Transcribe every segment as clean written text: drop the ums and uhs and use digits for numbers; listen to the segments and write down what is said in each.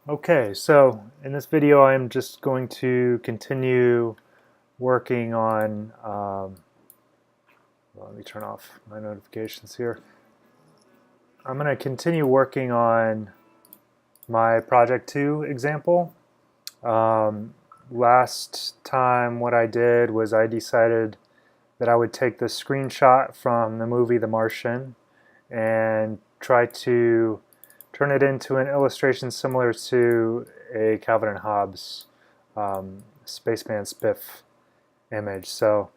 Okay, so in this video I'm just going to continue working on, let me turn off my notifications here. I'm going to continue working on my Project 2 example. Last time what I did was I decided that I would take the screenshot from the movie The Martian and try to turn it into an illustration similar to a Calvin and Hobbes spaceman spiff image. So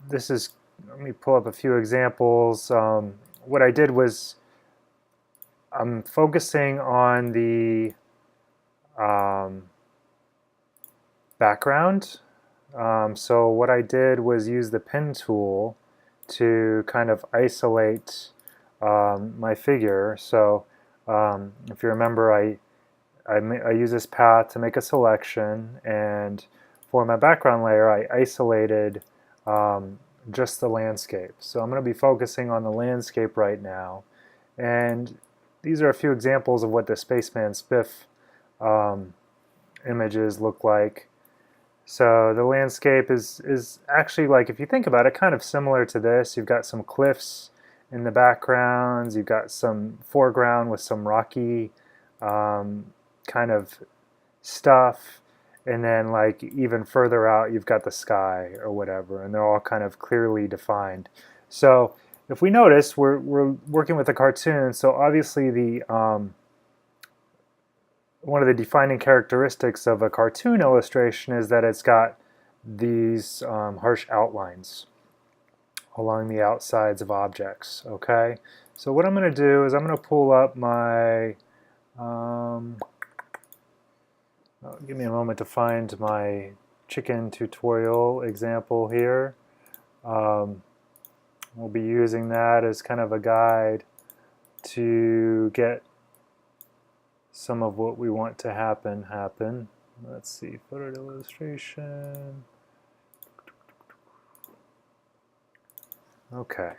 this is, let me pull up a few examples. What I did was I'm focusing on the background. So what I did was use the pen tool to kind of isolate my figure. So if you remember, I use this path to make a selection, and for my background layer I isolated just the landscape. So I'm going to be focusing on the landscape right now, and these are a few examples of what the spaceman spiff images look like. So the landscape is actually, like, if you think about it, kind of similar to this. You've got some cliffs in the backgrounds, you've got some foreground with some rocky kind of stuff, and then like even further out you've got the sky or whatever, and they're all kind of clearly defined. So if we notice, we're working with a cartoon, so obviously the one of the defining characteristics of a cartoon illustration is that it's got these harsh outlines along the outsides of objects. Okay, so what I'm going to do is I'm going to pull up my give me a moment to find my chicken tutorial example here. We'll be using that as kind of a guide to get some of what we want to happen. Let's see, photo illustration. Okay.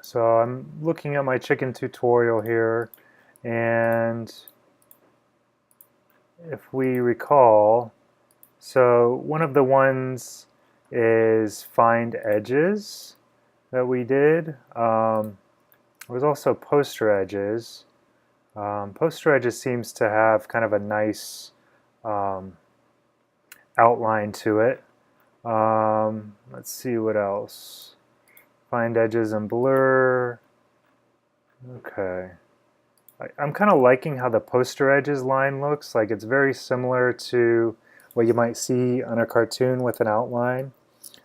So I'm looking at my chicken tutorial here, and if we recall, so one of the ones is find edges that we did. There was also poster edges. Poster edges seems to have kind of a nice outline to it. Let's see what else. Find edges and blur. Okay. I'm kind of liking how the poster edges line looks. Like, it's very similar to what you might see on a cartoon with an outline.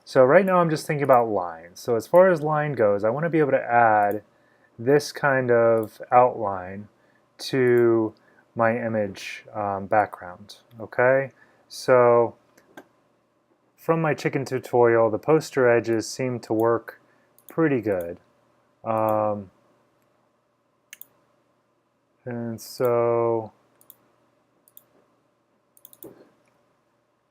So right now I'm just thinking about lines. So as far as line goes, I want to be able to add this kind of outline to my image background. Okay, so from my chicken tutorial, the poster edges seem to work pretty good. And so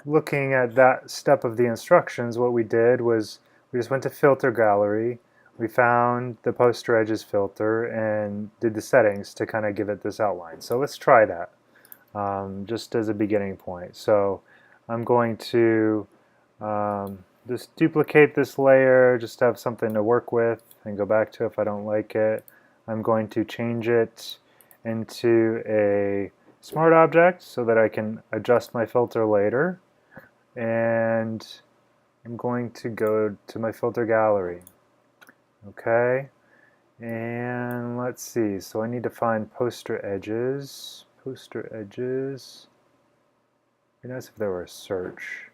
looking at that step of the instructions, what we did was we just went to Filter Gallery, we found the poster edges filter, and did the settings to kind of give it this outline. So let's try that just as a beginning point. So I'm going to just duplicate this layer, just to have something to work with and go back to if I don't like it. I'm going to change it into a smart object so that I can adjust my filter later. And I'm going to go to my filter gallery. Okay, and let's see, so I need to find poster edges. Poster edges. It'd be nice if there were a search.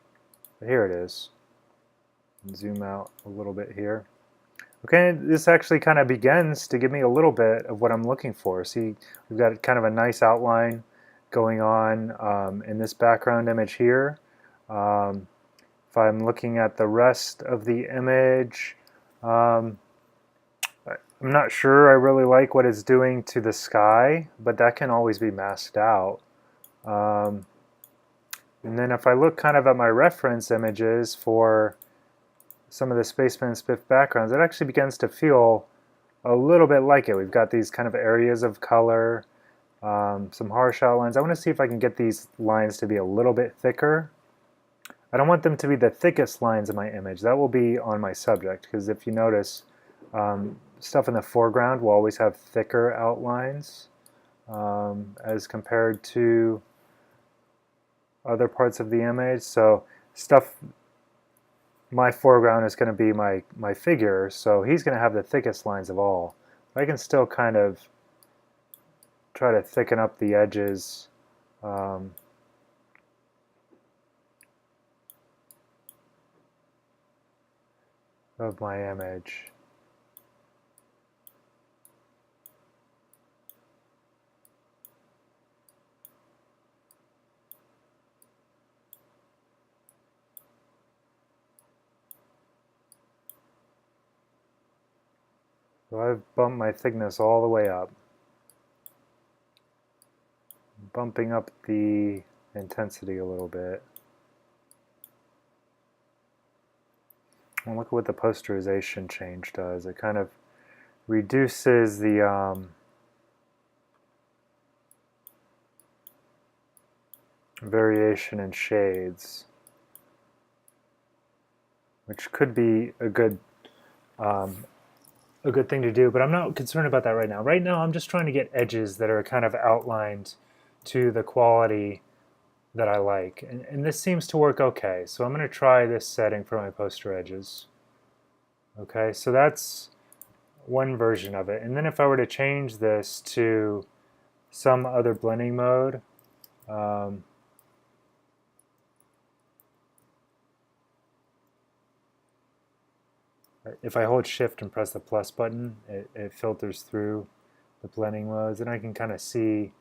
But here it is. Zoom out a little bit here. Okay, this actually kind of begins to give me a little bit of what I'm looking for. See, we've got kind of a nice outline going on in this background image here. If I'm looking at the rest of the image, I'm not sure I really like what it's doing to the sky, but that can always be masked out. And then if I look kind of at my reference images for some of the spaceman spiff backgrounds, it actually begins to feel a little bit like it. We've got these kind of areas of color some harsh outlines. I want to see if I can get these lines to be a little bit thicker. I don't want them to be the thickest lines in my image. That will be on my subject, because if you notice, stuff in the foreground will always have thicker outlines as compared to other parts of the image. So my foreground is going to be my figure, so he's going to have the thickest lines of all. I can still kind of try to thicken up the edges of my image. So I've bumped my thickness all the way up, bumping up the intensity a little bit. And look at what the posterization change does. It kind of reduces the variation in shades, which could be a good thing to do, but I'm not concerned about that right now. Right now, I'm just trying to get edges that are kind of outlined to the quality that I like. And this seems to work okay. So I'm going to try this setting for my poster edges. Okay, so that's one version of it. And then if I were to change this to some other blending mode, if I hold shift and press the plus button, it filters through the blending modes, and I can kind of see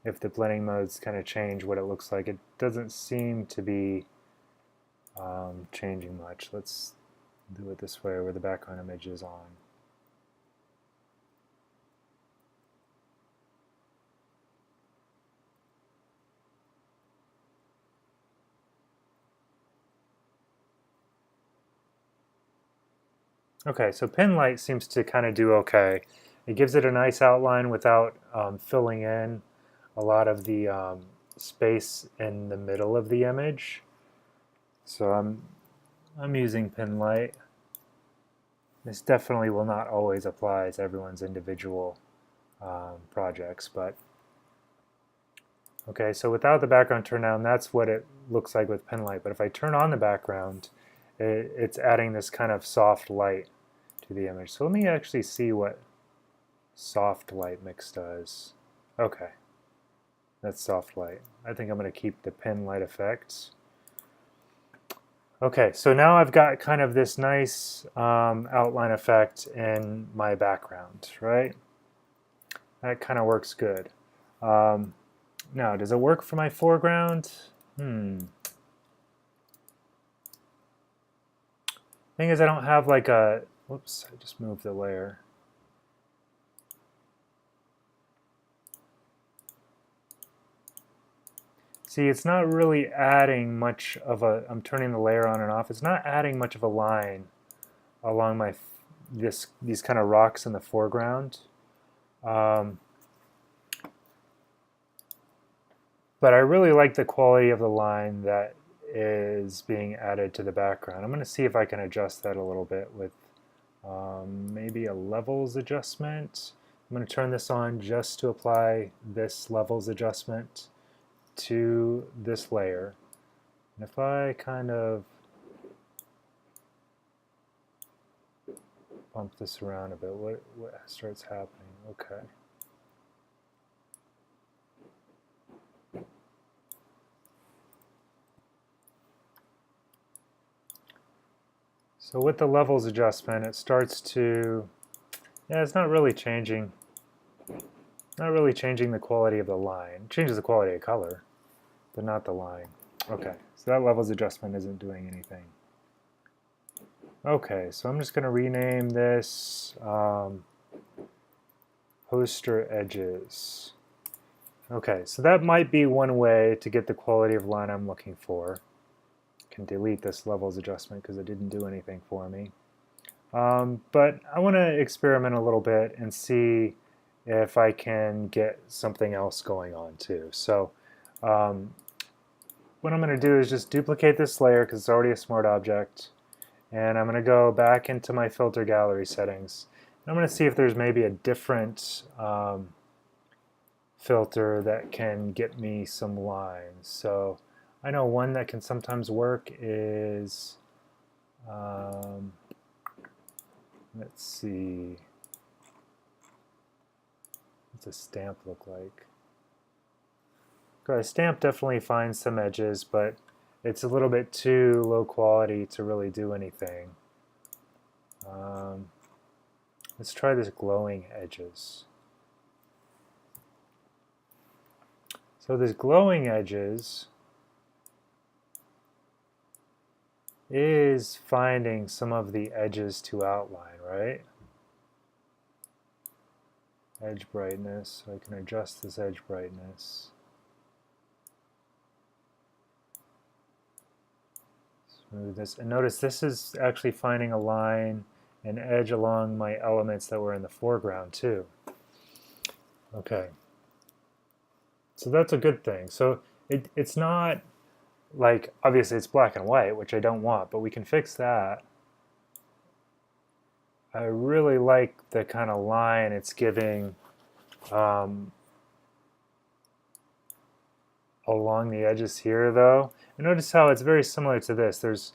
if the blending modes kind of change what it looks like. It doesn't seem to be changing much. Let's do it this way where the background image is on. Okay, so pin light seems to kind of do okay. It gives it a nice outline without filling in a lot of the space in the middle of the image. So I'm using pin light. This definitely will not always apply to everyone's individual projects, but okay, so without the background turned on, that's what it looks like with pin light. But if I turn on the background, it's adding this kind of soft light to the image. So let me actually see what soft light mix does. Okay, that's soft light. I think I'm going to keep the pin light effects. Okay, so now I've got kind of this nice outline effect in my background, right? That kind of works good. Now, does it work for my foreground? Thing is, I don't have like a, whoops, I just moved the layer. See, it's not really adding much of a, I'm turning the layer on and off, it's not adding much of a line along my, these kind of rocks in the foreground. But I really like the quality of the line that is being added to the background. I'm going to see if I can adjust that a little bit with maybe a levels adjustment. I'm going to turn this on just to apply this levels adjustment to this layer. And if I kind of bump this around a bit, what starts happening? Okay. So with the levels adjustment, it starts to, yeah, it's not really changing the quality of the line. It changes the quality of color, but not the line. Okay, so that levels adjustment isn't doing anything. Okay, so I'm just going to rename this poster edges. Okay, so that might be one way to get the quality of line I'm looking for. Can delete this levels adjustment because it didn't do anything for me. But I want to experiment a little bit and see if I can get something else going on too. So what I'm going to do is just duplicate this layer because it's already a smart object, and I'm going to go back into my filter gallery settings. I'm going to see if there's maybe a different filter that can get me some lines. So I know one that can sometimes work is, let's see, what's a stamp look like? A stamp definitely finds some edges, but it's a little bit too low quality to really do anything. Let's try this glowing edges. So this glowing edges is finding some of the edges to outline, right? Edge brightness, so I can adjust this edge brightness. Smooth this, and notice this is actually finding a line, an edge along my elements that were in the foreground too. Okay, so that's a good thing. So it's not like, obviously it's black and white, which I don't want, but we can fix that. I really like the kind of line it's giving along the edges here, though. And notice how it's very similar to this. There's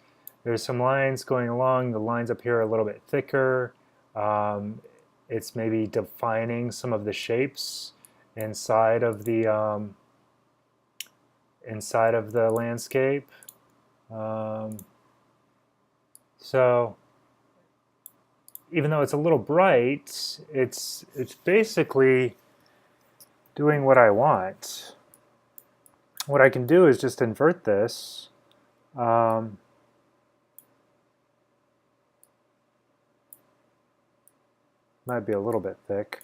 some lines going along. The lines up here are a little bit thicker. It's maybe defining some of the shapes inside of the landscape. So even though it's a little bright, it's basically doing what I want. What I can do is just invert this. Might be a little bit thick.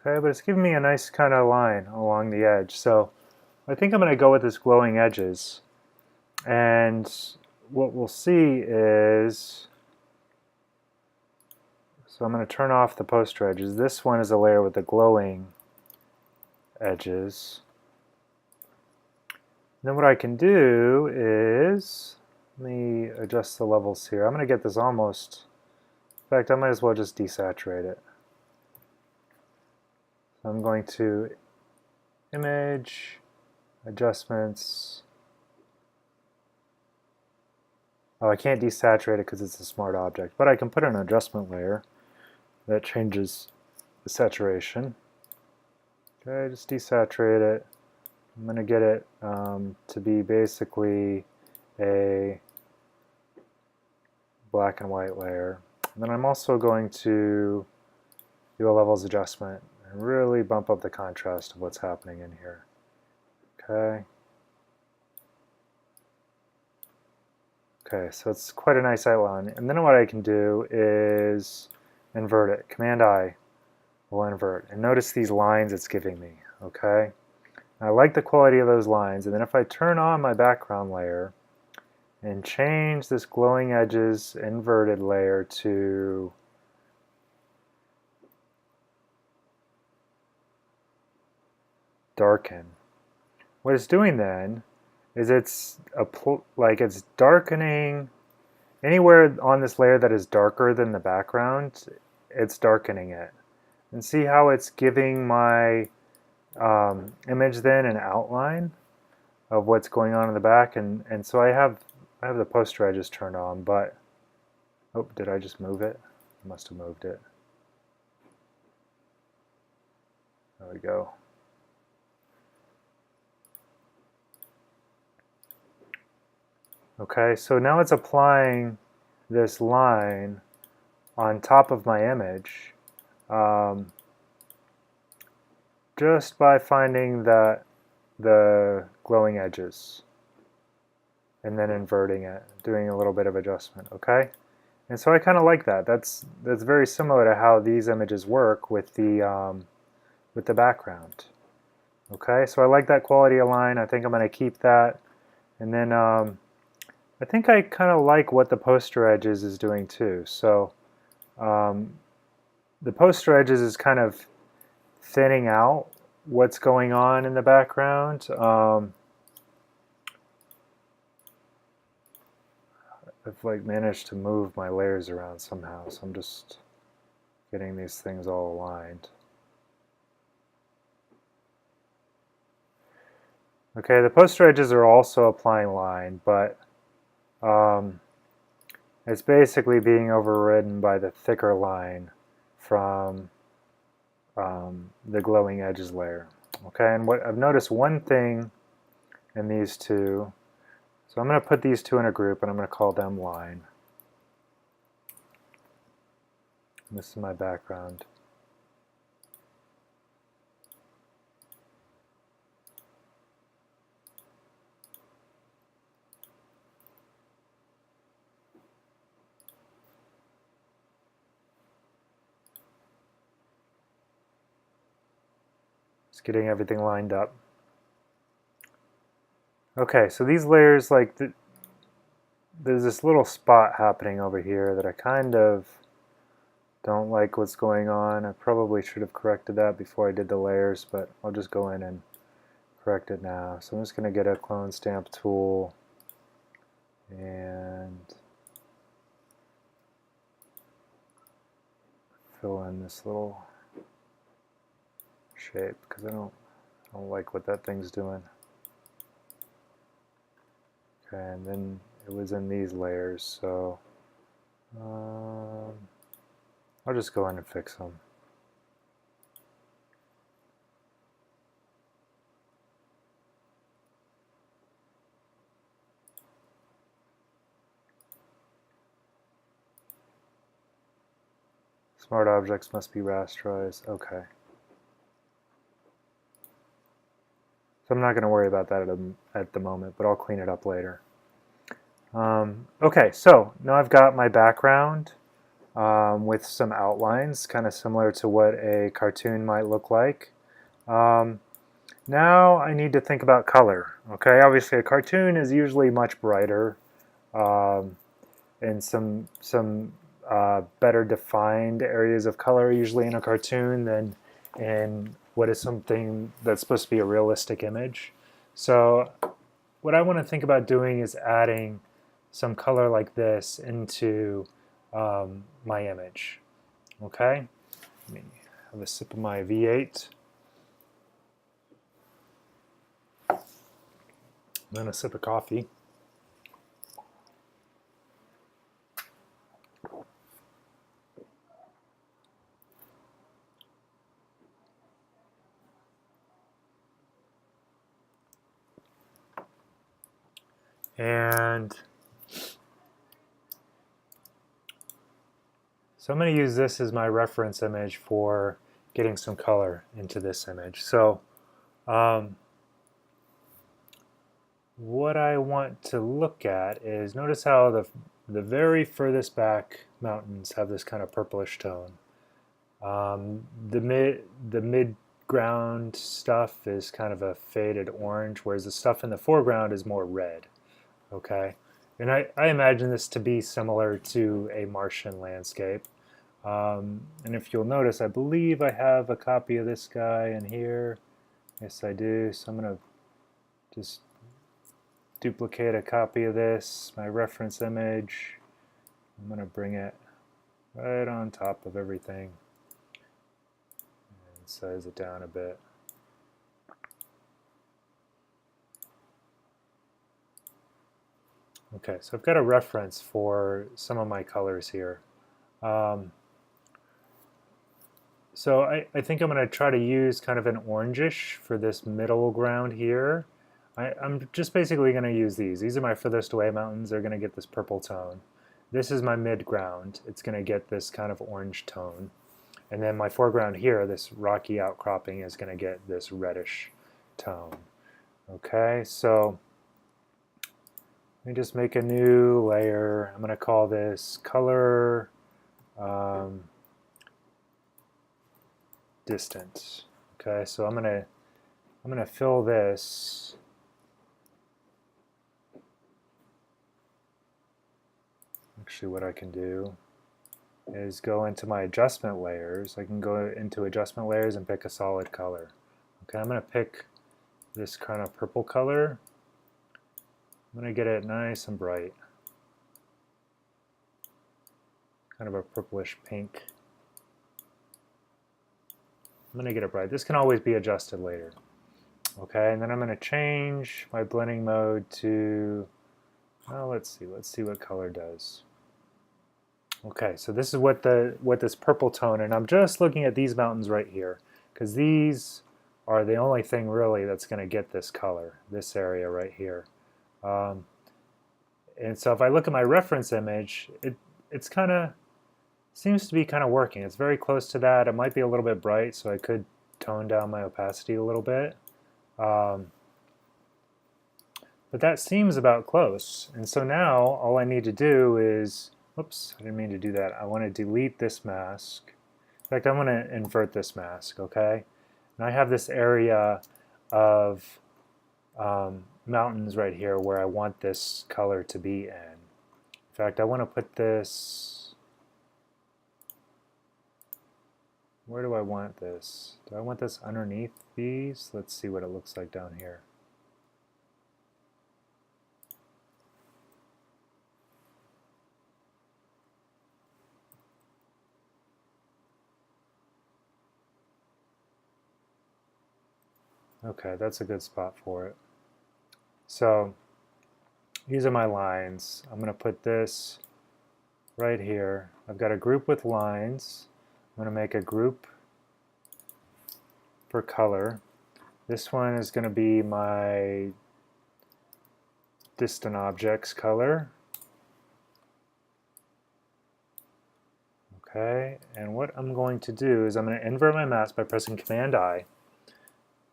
Okay, but it's giving me a nice kind of line along the edge. So I think I'm going to go with this glowing edges. And what we'll see is, so I'm going to turn off the poster edges. This one is a layer with the glowing edges. Then what I can do is, let me adjust the levels here. I'm going to get this almost, in fact, I might as well just desaturate it. So I'm going to image, adjustments. Oh, I can't desaturate it because it's a smart object, but I can put an adjustment layer that changes the saturation. Okay, just desaturate it. I'm going to get it to be basically a black and white layer. And then I'm also going to do a levels adjustment and really bump up the contrast of what's happening in here. Okay. Okay, so it's quite a nice outline. And then what I can do is invert it. Command-I will invert. And notice these lines it's giving me. Okay. I like the quality of those lines. And then if I turn on my background layer and change this glowing edges inverted layer to darken. What it's doing then is it's darkening anywhere on this layer that is darker than the background. It's darkening it, and see how it's giving my image then an outline of what's going on in the back. And so I have the poster edges turned on, but oh, did I just move it? I must have moved it. There we go. Okay, so now it's applying this line on top of my image just by finding the glowing edges and then inverting it, doing a little bit of adjustment, okay? And so I kind of like that. That's very similar to how these images work with the background. Okay, so I like that quality align. I think I'm going to keep that. And then I think I kind of like what the poster edges is doing too. So the poster edges is kind of thinning out what's going on in the background. I've like managed to move my layers around somehow, so I'm just getting these things all aligned. Okay, the poster edges are also applying line, but it's basically being overridden by the thicker line from the glowing edges layer. Okay, and what I've noticed one thing in these two, so I'm going to put these two in a group and I'm going to call them line. And this is my background. Just getting everything lined up. Okay, so these layers, like there's this little spot happening over here that I kind of don't like what's going on. I probably should have corrected that before I did the layers, but I'll just go in and correct it now. So I'm just going to get a clone stamp tool and fill in this little shape because I don't like what that thing's doing. Okay, and then it was in these layers, so I'll just go in and fix them. Smart objects must be rasterized. Okay. So I'm not going to worry about that at the moment, but I'll clean it up later. Okay, so now I've got my background with some outlines, kind of similar to what a cartoon might look like. Now I need to think about color. Okay, obviously a cartoon is usually much brighter and some better defined areas of color usually in a cartoon than in what is something that's supposed to be a realistic image. So what I want to think about doing is adding some color like this into my image. Okay, let me have a sip of my V8. Then a sip of coffee. And so I'm going to use this as my reference image for getting some color into this image. So what I want to look at is, notice how the very furthest back mountains have this kind of purplish tone. The mid ground stuff is kind of a faded orange, whereas the stuff in the foreground is more red. Okay, and I imagine this to be similar to a Martian landscape. And if you'll notice, I believe I have a copy of this guy in here. Yes, I do. So I'm going to just duplicate a copy of this, my reference image. I'm going to bring it right on top of everything and size it down a bit. Okay, so I've got a reference for some of my colors here. So I think I'm going to try to use kind of an orangish for this middle ground here. I'm just basically going to use these. These are my furthest away mountains. They're going to get this purple tone. This is my mid ground. It's going to get this kind of orange tone. And then my foreground here, this rocky outcropping, is going to get this reddish tone. Okay, so Let me just make a new layer. I'm going to call this color distance. Okay, so I'm gonna fill this. Actually, what I can do is go into my adjustment layers. I can go into adjustment layers and pick a solid color. Okay, I'm gonna pick this kind of purple color. I'm gonna get it nice and bright. Kind of a purplish pink. I'm going to get it bright. This can always be adjusted later. Okay, and then I'm going to change my blending mode to, well, let's see what color does. Okay, so this is what this purple tone, and I'm just looking at these mountains right here, because these are the only thing really that's going to get this color, this area right here. And so if I look at my reference image, it's kind of seems to be kind of working. It's very close to that. It might be a little bit bright, so I could tone down my opacity a little bit. But that seems about close. And so now all I need to do is, oops, I didn't mean to do that. I want to delete this mask. In fact, I'm going to invert this mask, okay? And I have this area of mountains right here where I want this color to be in. In fact, I want to put this, where do I want this? Do I want this underneath these? Let's see what it looks like down here. Okay, that's a good spot for it. So these are my lines. I'm going to put this right here. I've got a group with lines. I'm going to make a group for color. This one is going to be my distant objects color. Okay, and what I'm going to do is I'm going to invert my mask by pressing Command I.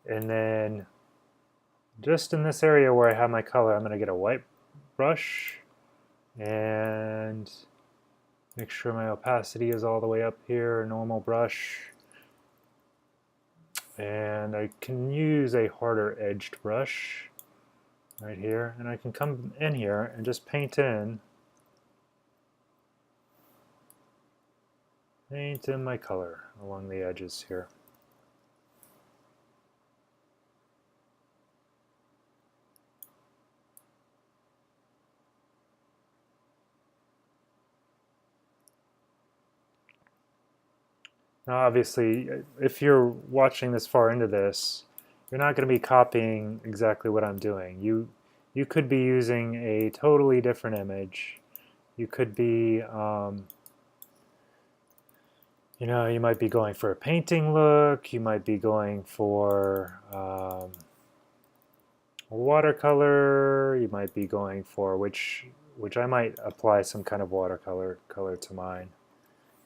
And then just in this area where I have my color, I'm going to get a white brush and make sure my opacity is all the way up here, normal brush. And I can use a harder edged brush right here, and I can come in here and just paint in my color along the edges here. Now obviously, if you're watching this far into this, you're not going to be copying exactly what I'm doing. You could be using a totally different image. You could be, you know, you might be going for a painting look. You might be going for a watercolor. You might be going for which I might apply some kind of watercolor color to mine,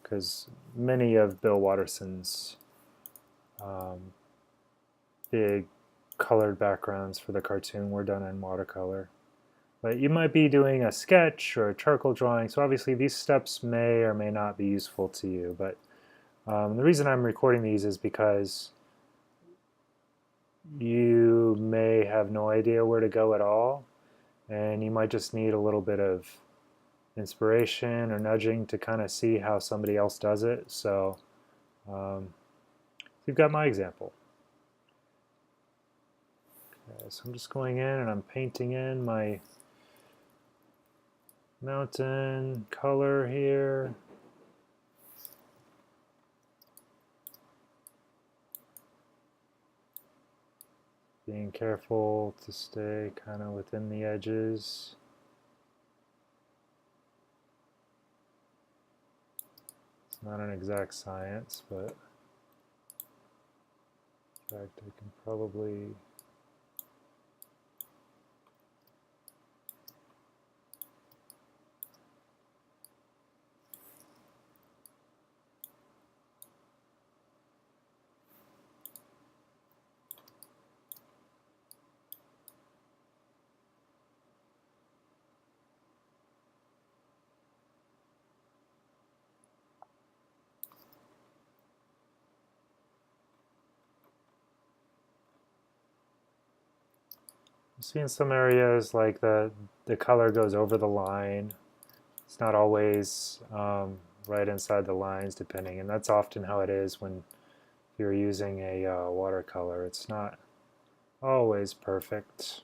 because many of Bill Watterson's big colored backgrounds for the cartoon were done in watercolor. But you might be doing a sketch or a charcoal drawing, so obviously these steps may or may not be useful to you. But the reason I'm recording these is because you may have no idea where to go at all, and you might just need a little bit of inspiration or nudging to kind of see how somebody else does it. So you've got my example. Okay, so I'm just going in and I'm painting in my mountain color here. Being careful to stay kind of within the edges. It's not an exact science, but in fact I can probably See in some areas like the color goes over the line. It's not always right inside the lines depending, and that's often how it is when you're using a watercolor. It's not always perfect.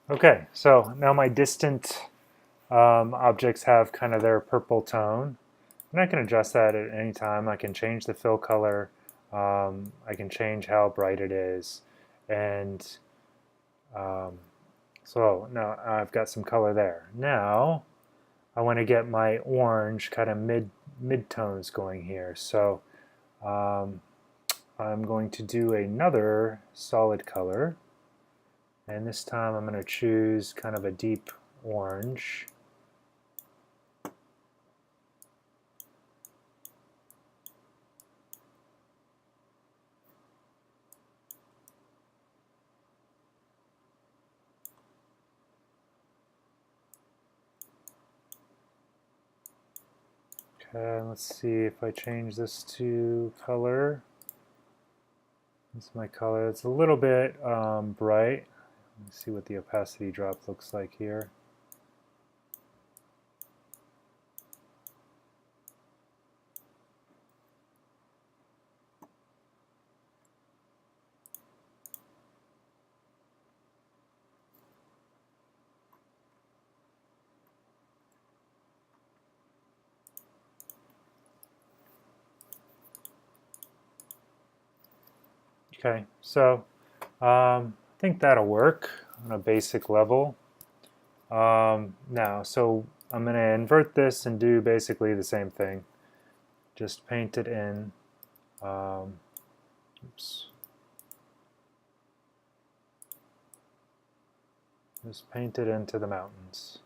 Okay, so now my distant objects have kind of their purple tone. And I can adjust that at any time. I can change the fill color. I can change how bright it is. And um, so now I've got some color there. Now I want to get my orange kind of mid-tones going here. So um, I'm going to do another solid color. And this time I'm going to choose kind of a deep orange. Okay, let's see if I change this to color. This is my color. It's a little bit bright. Let's see what the opacity drop looks like here. Okay, so I think that'll work on a basic level. Now, so I'm going to invert this and do basically the same thing. Just paint it in. Oops. Just paint it into the mountains.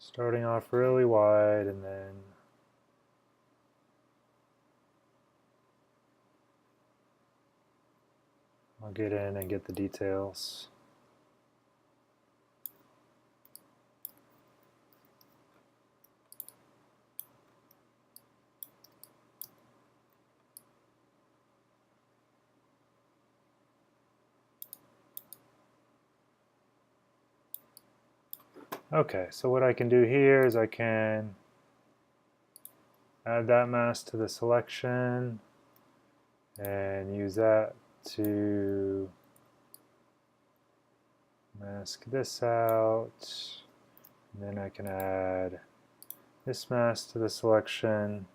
Starting off really wide and then I'll get in and get the details. Okay, so what I can do here is I can add that mask to the selection and use that to mask this out. And then I can add this mask to the selection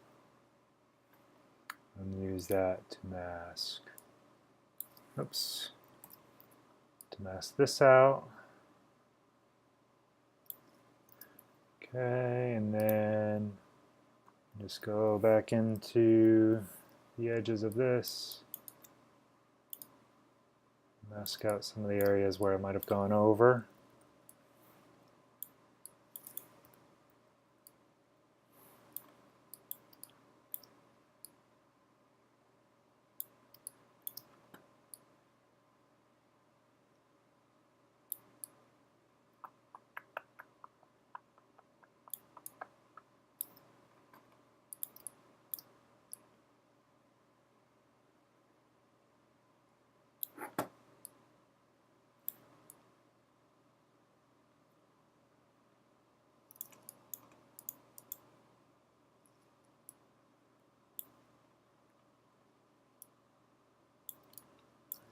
and use that to mask. Oops. To mask this out. Okay, and then just go back into the edges of this. Mask out some of the areas where I might have gone over.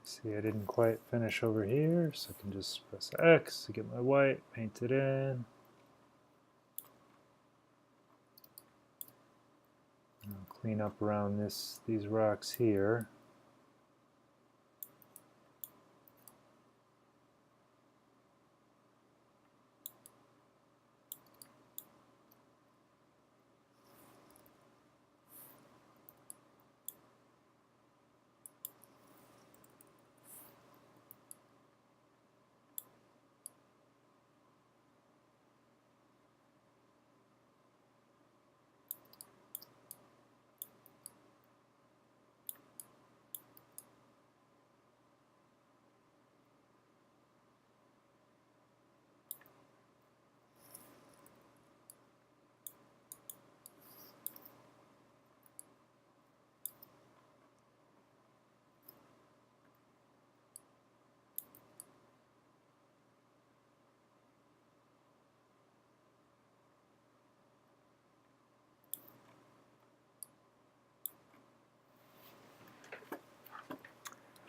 See, I didn't quite finish over here, so I can just press X to get my white, paint it in. I'll clean up around these rocks here.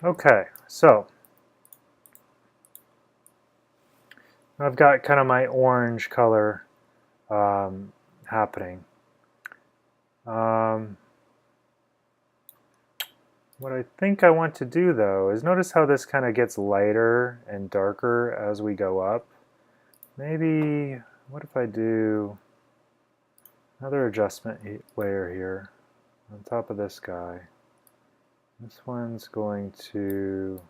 Okay, so I've got kind of my orange color happening. What I think I want to do though is notice how this kind of gets lighter and darker as we go up. Maybe, what if I do another adjustment layer here on top of this guy. This one's going to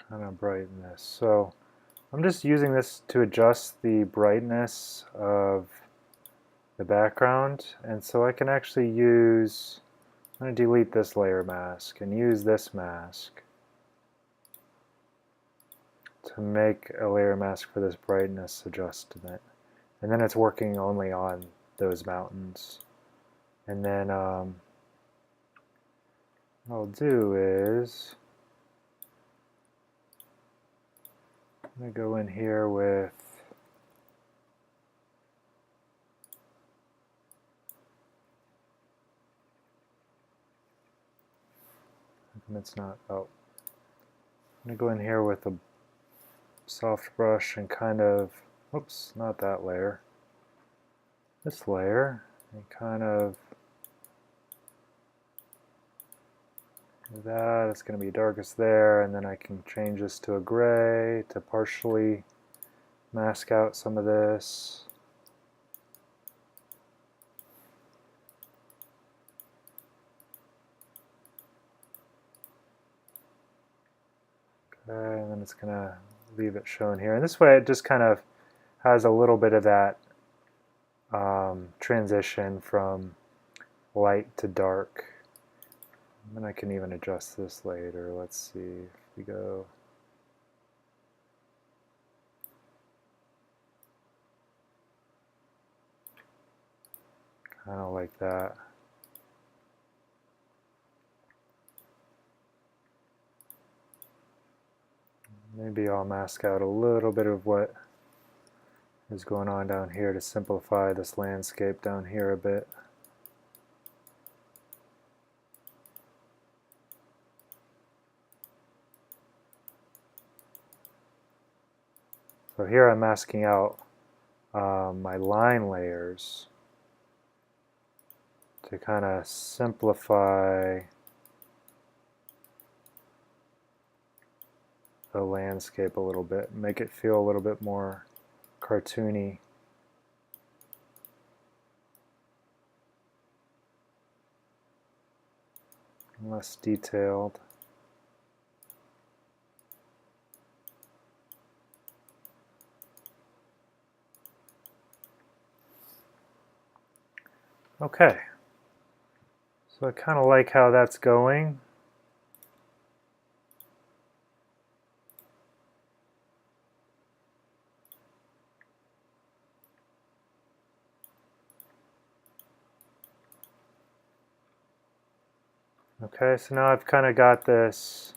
kind of brighten this. So I'm just using this to adjust the brightness of the background, and so I can actually use, I'm going to delete this layer mask and use this mask to make a layer mask for this brightness adjustment. And then it's working only on those mountains. And then what I'll do is I'm going to go in here with it's not, oh, I'm going to go in here with a soft brush and kind of, oops, not that layer, this layer, and kind of do that. It's going to be darkest there, and then I can change this to a gray to partially mask out some of this. Okay, and then it's going to leave it shown here. And this way it just kind of has a little bit of that transition from light to dark. And I can even adjust this later. Let's see if we go. Kind of like that. Maybe I'll mask out a little bit of what is going on down here to simplify this landscape down here a bit. So here I'm masking out my line layers to kind of simplify the landscape a little bit, make it feel a little bit more cartoony. Less detailed. Okay, so I kind of like how that's going. Okay, so now I've kind of got this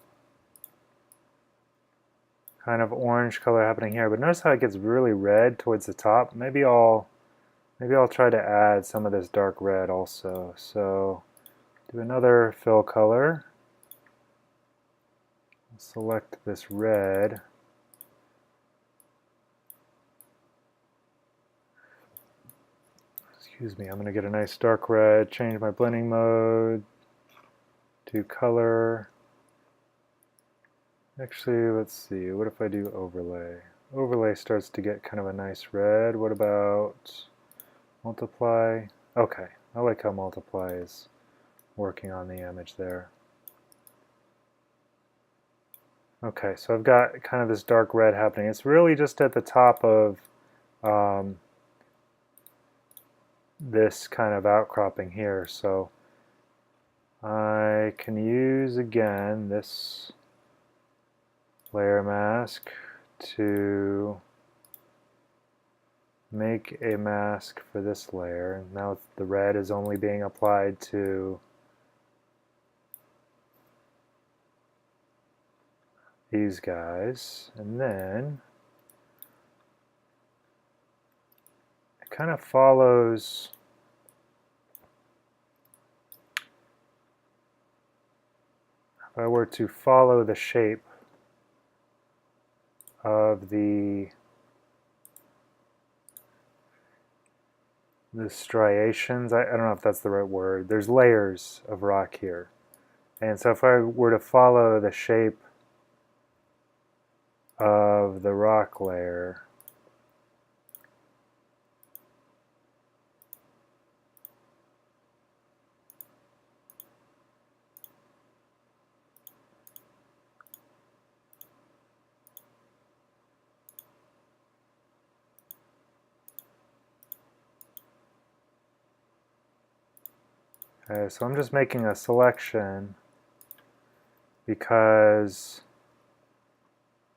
kind of orange color happening here, but notice how it gets really red towards the top. Maybe I'll Maybe I'll try to add some of this dark red also. So do another fill color. Select this red. Excuse me, I'm going to get a nice dark red, change my blending mode to color. Actually, let's see, what if I do overlay? Overlay starts to get kind of a nice red. What about multiply? Okay, I like how multiply is working on the image there. Okay, so I've got kind of this dark red happening. It's really just at the top of this kind of outcropping here. So I can use again this layer mask to make a mask for this layer. Now the red is only being applied to these guys, and then it kind of follows if I were to follow the shape of the striations, I don't know if that's the right word, there's layers of rock here. And so if I were to follow the shape of the rock layer, okay, so I'm just making a selection because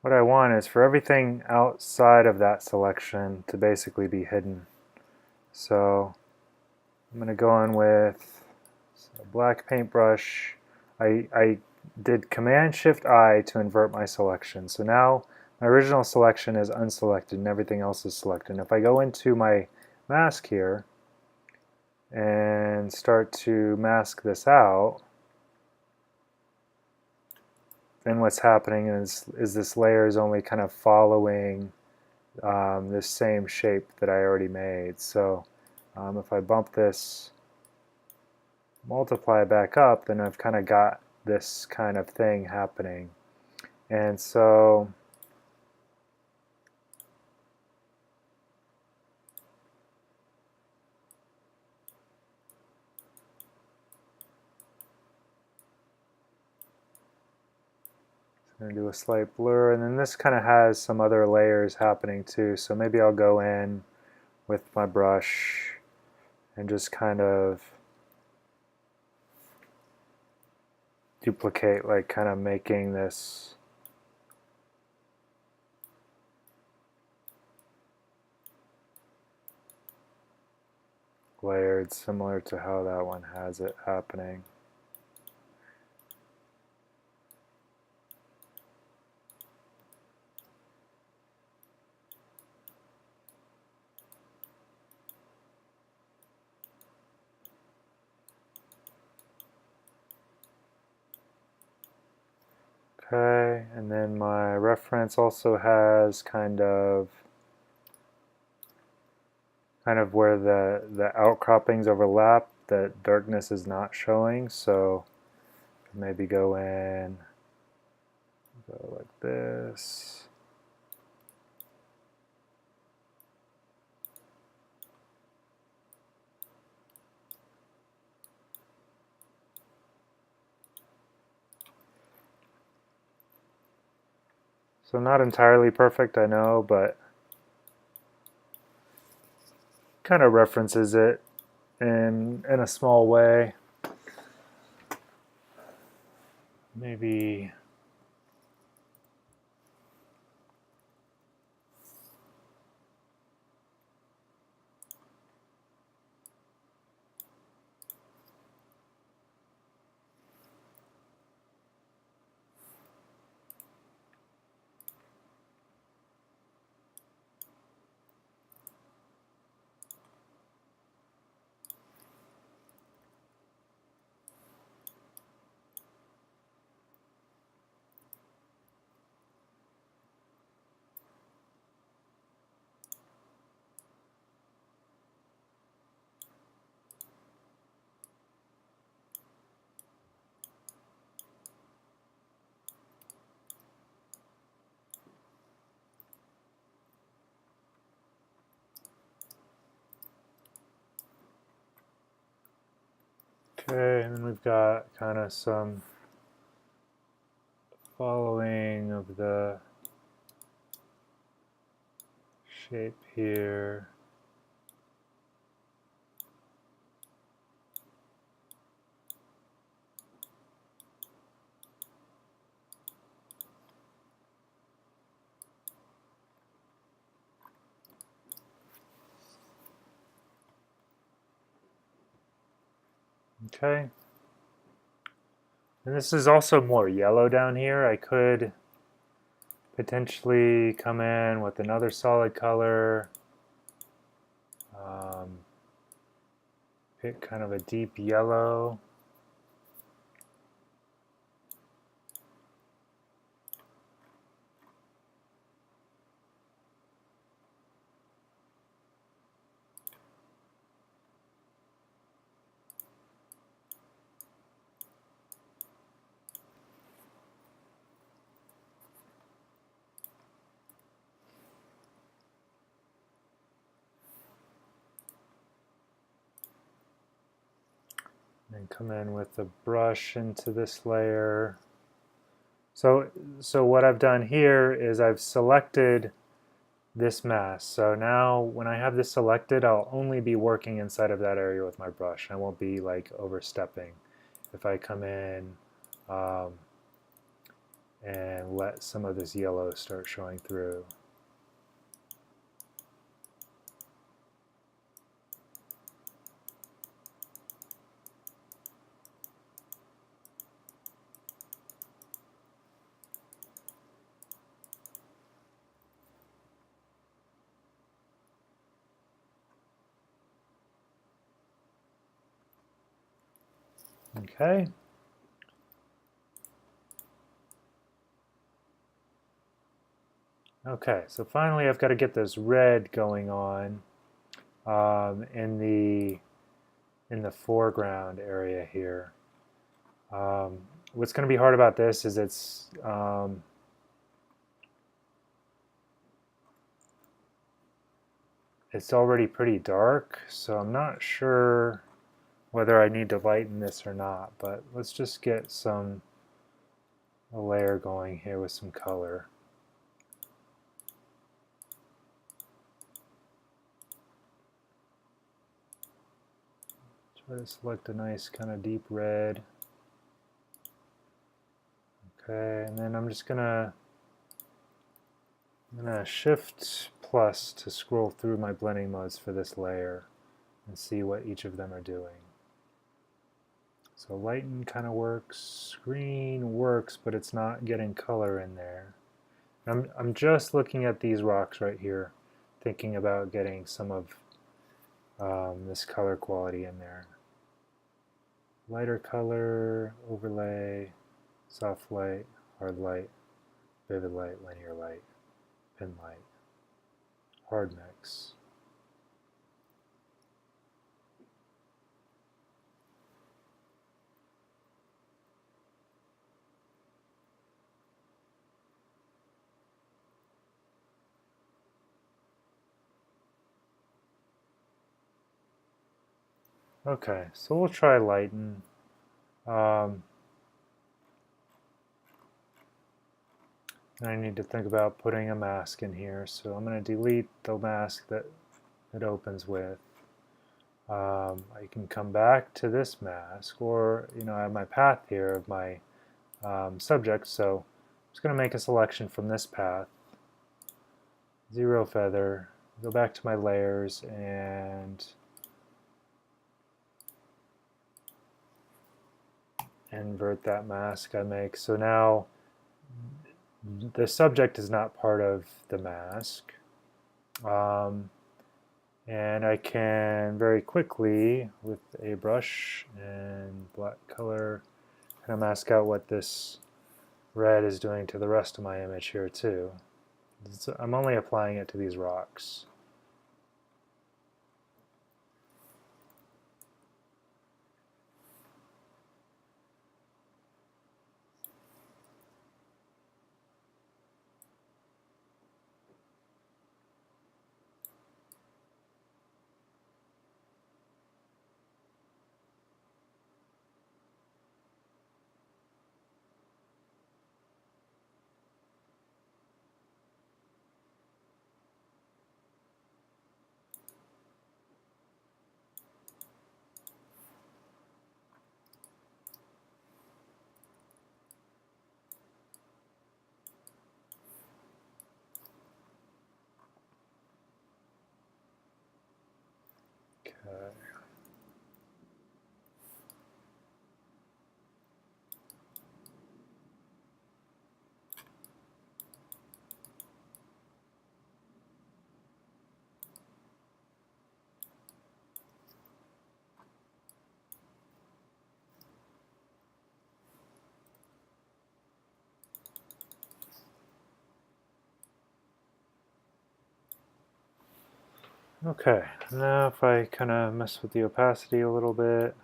what I want is for everything outside of that selection to basically be hidden. So I'm going to go in with a black paintbrush. I did Command-Shift-I to invert my selection. So now my original selection is unselected and everything else is selected. And if I go into my mask here and start to mask this out, then what's happening is this layer is only kind of following this same shape that I already made. So if I bump this multiply back up, then I've kind of got this kind of thing happening. And so I'm going to do a slight blur, and then this kind of has some other layers happening too. So maybe I'll go in with my brush and just kind of duplicate, like kind of making this layered similar to how that one has it happening. Okay, and then my reference also has kind of where the outcroppings overlap, that darkness is not showing. So maybe go in, go like this. So not entirely perfect, I know, but kind of references it in a small way. Maybe Okay, and then we've got kind of some following of the shape here. Okay. And this is also more yellow down here. I could potentially come in with another solid color. Pick kind of a deep yellow. And come in with the brush into this layer. So what I've done here is I've selected this mask. So now when I have this selected, I'll only be working inside of that area with my brush. I won't be like overstepping. If I come in and let some of this yellow start showing through. Okay. Okay, so finally I've got to get this red going on in the foreground area here. What's going to be hard about this is it's already pretty dark, so I'm not sure whether I need to lighten this or not, but let's just get a layer going here with some color. Try to select a nice kind of deep red. Okay, and then I'm gonna shift plus to scroll through my blending modes for this layer and see what each of them are doing. So lighten kind of works, green works, but it's not getting color in there. I'm just looking at these rocks right here, thinking about getting some of this color quality in there. Lighter color, overlay, soft light, hard light, vivid light, linear light, pin light, hard mix. Okay, so we'll try lighten. I need to think about putting a mask in here, so I'm going to delete the mask that it opens with. I can come back to this mask, or I have my path here of my subject, so I'm just going to make a selection from this path, zero feather, go back to my layers, and invert that mask I make. So now the subject is not part of the mask. And I can very quickly, with a brush and black color, kind of mask out what this red is doing to the rest of my image here too. I'm only applying it to these rocks. Okay, now if I kind of mess with the opacity a little bit.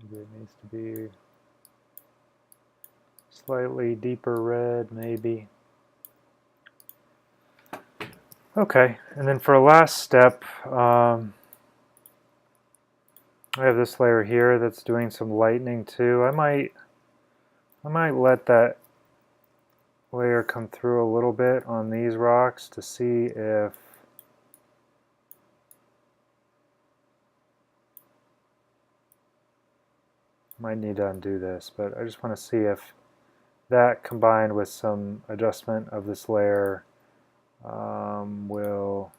Maybe it needs to be slightly deeper red, maybe. Okay, and then for a last step, I have this layer here that's doing some lightning too. I might let that layer come through a little bit on these rocks to see if might need to undo this, but I just want to see if that combined with some adjustment of this layer will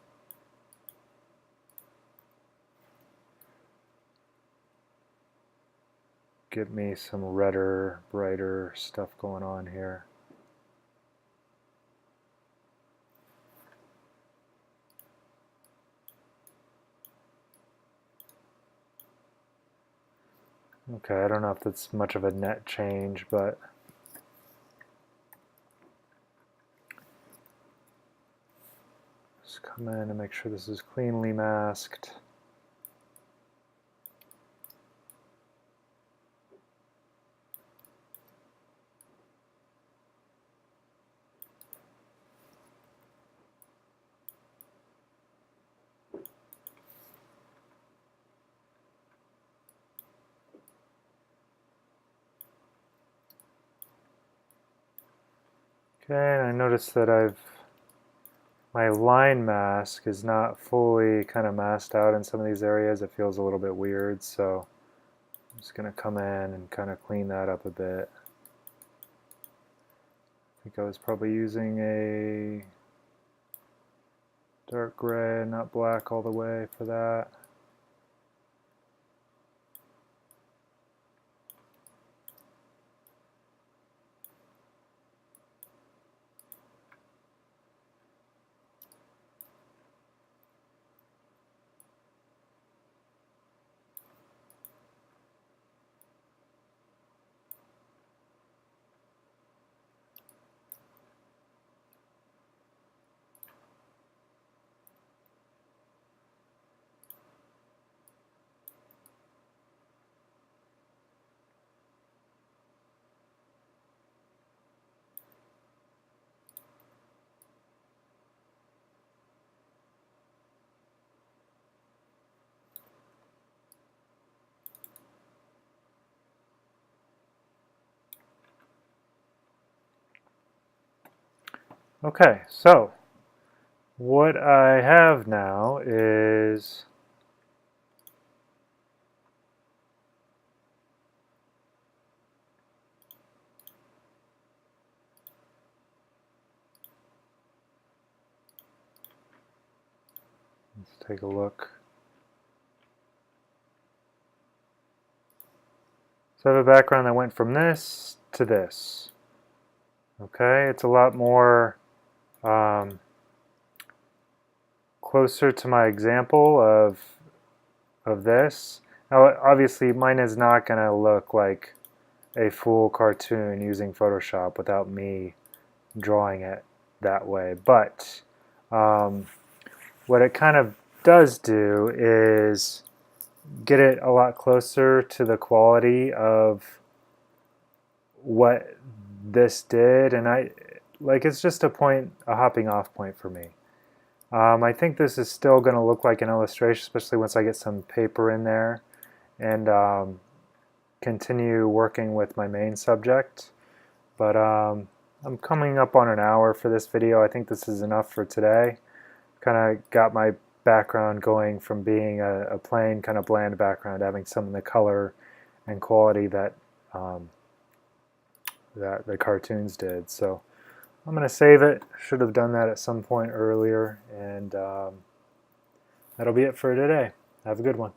give me some redder, brighter stuff going on here. Okay, I don't know if that's much of a net change, but just come in and make sure this is cleanly masked. Okay, and I notice that my line mask is not fully kind of masked out in some of these areas. It feels a little bit weird, so I'm just going to come in and kind of clean that up a bit. I think I was probably using a dark gray, not black all the way for that. Okay, so what I have now is let's take a look. So I have a background that went from this to this. Okay, it's a lot more closer to my example of this. Now, obviously, mine is not going to look like a full cartoon using Photoshop without me drawing it that way. But what it kind of does do is get it a lot closer to the quality of what this did, and it's just a hopping off point for me. I think this is still going to look like an illustration, especially once I get some paper in there and continue working with my main subject. But I'm coming up on an hour for this video. I think this is enough for today. Kind of got my background going from being a plain kind of bland background, having some of the color and quality that that the cartoons did. So I'm going to save it. Should have done that at some point earlier, and that'll be it for today. Have a good one.